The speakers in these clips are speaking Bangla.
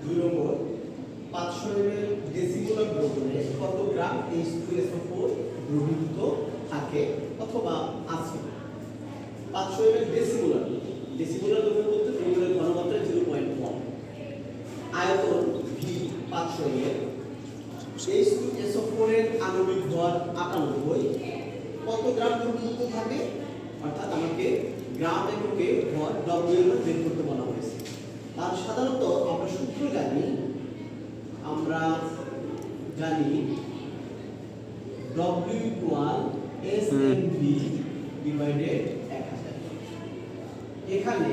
2 নম্বর 500 ml ডেসিমোলার দ্রবণে কত গ্রাম H2SO4 দ্রবীভূত থাকে অথবা আছে। 500 ml ডেসিমোলার দ্রবণ বলতে দ্রবণের ঘনমাত্রা 0.1, আয়তন V 500 ml, H2SO4 এর আণবিক ভর 98, কত গ্রাম দ্রবীভূত থাকে, অর্থাৎ আমাকে গ্রাম এককে ভর W এর মান বের করতে বলা হয়েছে। তার সাধারণত আমরা সূত্র জানি W ইকুয়াল SMV ডিভাইডেড 1000। এখানে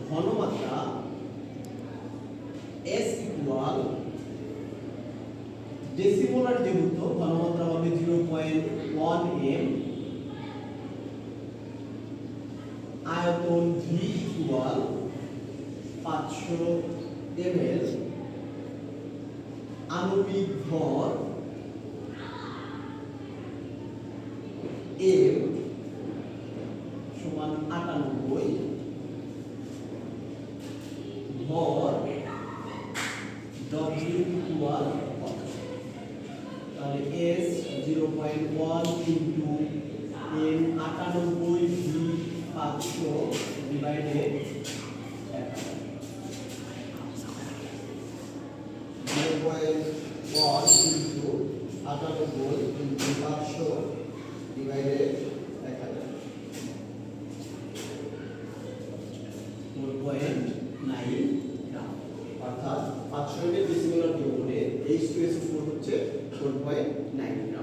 ঘনমাত্রা S ইকুয়াল ডেসিমোলার যেহেতু ঘনমাত্রা হবে 0.1 m, আয়তন V ইকুয়াল 500 ml, আণবিক ভর M সমান 98, ভর W ইকুয়াল তাহলে S 0.1 into M 98 V 500 divided 0.1 into 98 into 500 divided 1000, 4.9 গ্রাম। অর্থাৎ 500 ml ডেসিমোলার দ্রবণে H2SO4 হচ্ছে 4.9 গ্রাম।